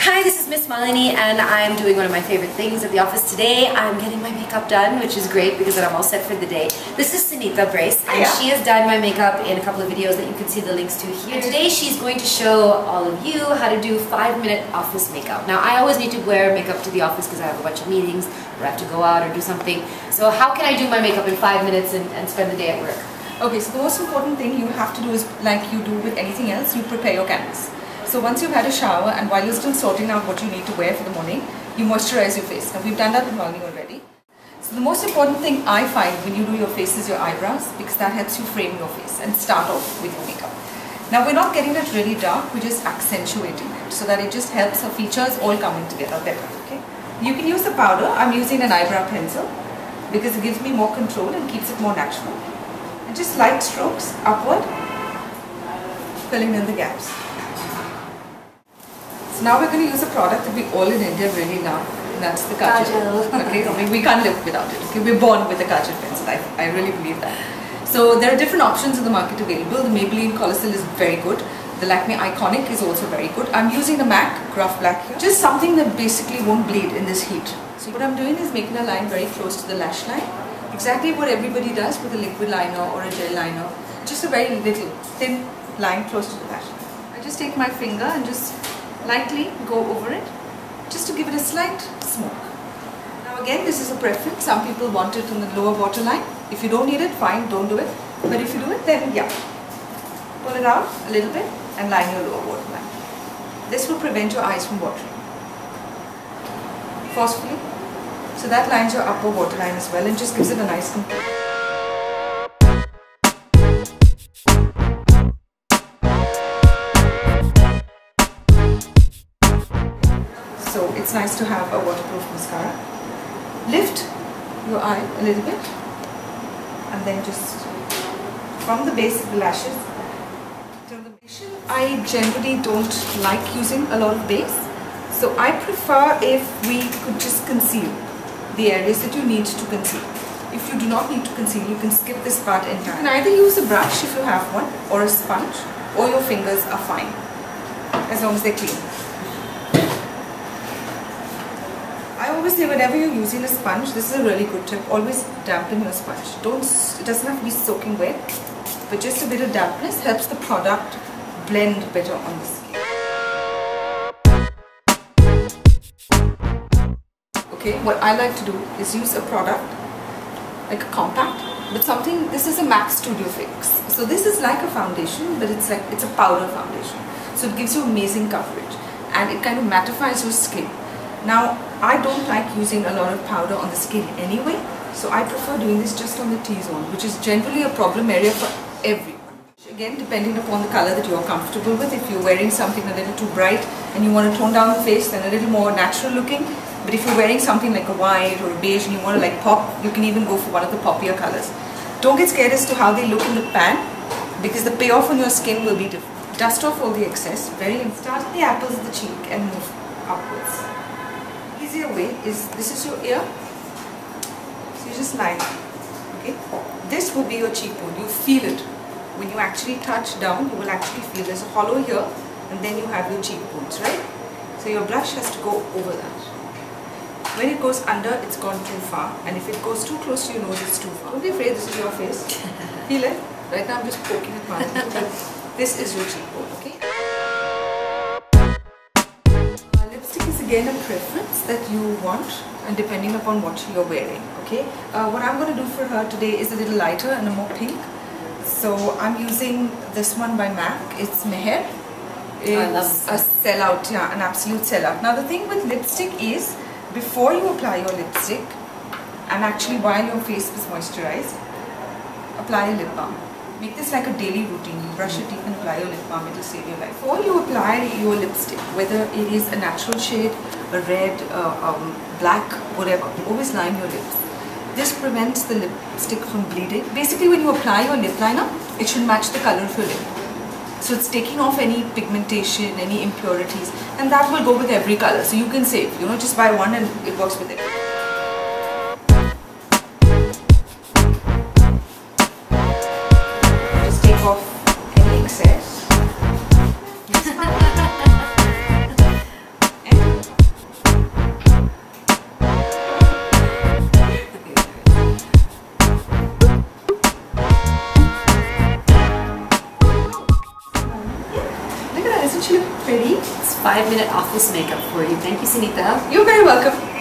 Hi, this is Miss Malini and I'm doing one of my favorite things at the office today. I'm getting my makeup done, which is great because then I'm all set for the day. This is Sunita Brace and she has done my makeup in a couple of videos that you can see the links to here. And today she's going to show all of you how to do 5-minute office makeup. Now I always need to wear makeup to the office because I have a bunch of meetings or I have to go out or do something. So how can I do my makeup in 5 minutes and spend the day at work? Okay, so the most important thing you have to do is, like you do with anything else, you prepare your canvas. So once you've had a shower and while you're still sorting out what you need to wear for the morning, you moisturize your face. Now we've done that with Malini already. So the most important thing I find when you do your face is your eyebrows, because that helps you frame your face and start off with your makeup. Now we're not getting it really dark, we're just accentuating it so that it just helps our features all coming together better. Okay? You can use a powder. I'm using an eyebrow pencil because it gives me more control and keeps it more natural. And just light strokes upward, filling in the gaps. So now we're going to use a product that we all in India really love, and that's the Kajal. Okay, I mean, we can't live without it. Okay, we're born with the Kajal pencil. I really believe that. So there are different options in the market available. The Maybelline Colossal is very good. The Lakme Iconic is also very good. I'm using the MAC Gruff Black here. Just something that basically won't bleed in this heat. So what I'm doing is making a line very close to the lash line. Exactly what everybody does with a liquid liner or a gel liner. Just a very little thin line close to the lash line. I just take my finger and just lightly go over it, just to give it a slight smoke. Now again, this is a preference. Some people want it on the lower waterline. If you don't need it, fine, don't do it. But if you do it, then yeah. Pull it out a little bit and line your lower waterline. This will prevent your eyes from watering. Forcefully. So that lines your upper waterline as well and just gives it a nice contour. So it's nice to have a waterproof mascara. Lift your eye a little bit and then just from the base of the lashes till the base. I generally don't like using a lot of base, so I prefer if we could just conceal the areas that you need to conceal. If you do not need to conceal, you can skip this part entirely. You can either use a brush if you have one, or a sponge, or your fingers are fine as long as they're clean. I always say whenever you're using a sponge, this is a really good tip, always dampen your sponge. It doesn't have to be soaking wet, but just a bit of dampness helps the product blend better on the skin. Okay, what I like to do is use a product like a compact, but something, this is a MAC Studio Fix. So this is like a foundation, but it's a powder foundation. So it gives you amazing coverage and it kind of mattifies your skin. Now, I don't like using a lot of powder on the skin anyway, so I prefer doing this just on the T-zone, which is generally a problem area for everyone. Again, depending upon the color that you're comfortable with, if you're wearing something a little too bright and you want to tone down the face, then a little more natural looking. But if you're wearing something like a white or a beige and you want to like pop, you can even go for one of the poppier colors. Don't get scared as to how they look in the pan, because the payoff on your skin will be different. Dust off all the excess, start at the apples of the cheek and move upwards. Easier way is, this is your ear, so you just line it, okay? This will be your cheekbone, you feel it. When you actually touch down, you will actually feel there's a hollow here and then you have your cheekbones, right? So your blush has to go over that. When it goes under, it's gone too far, and if it goes too close to your nose, it's too far. Don't be afraid, this is your face. Feel it? Right now I'm just poking at mine, but this is your cheekbone, okay? Lipstick is again a preference that you want, and depending upon what you're wearing, okay? What I'm going to do for her today is a little lighter and a more pink. So I'm using this one by MAC. It's Meher. It's a sellout, yeah, an absolute sellout. Now the thing with lipstick is, before you apply your lipstick, and actually while your face is moisturized, apply a lip balm. Make this like a daily routine. You brush your teeth and apply your lip balm, it will save your life. Before you apply your lipstick, whether it is a natural shade, a red, black, whatever, always line your lips. This prevents the lipstick from bleeding. Basically, when you apply your lip liner, it should match the color of your lip. So it's taking off any pigmentation, any impurities, and that will go with every color. So you can save, just buy one and it works with it. Just take off any excess. And Don't you look pretty? It's 5-minute office makeup for you. Thank you, Sunita. You're very welcome.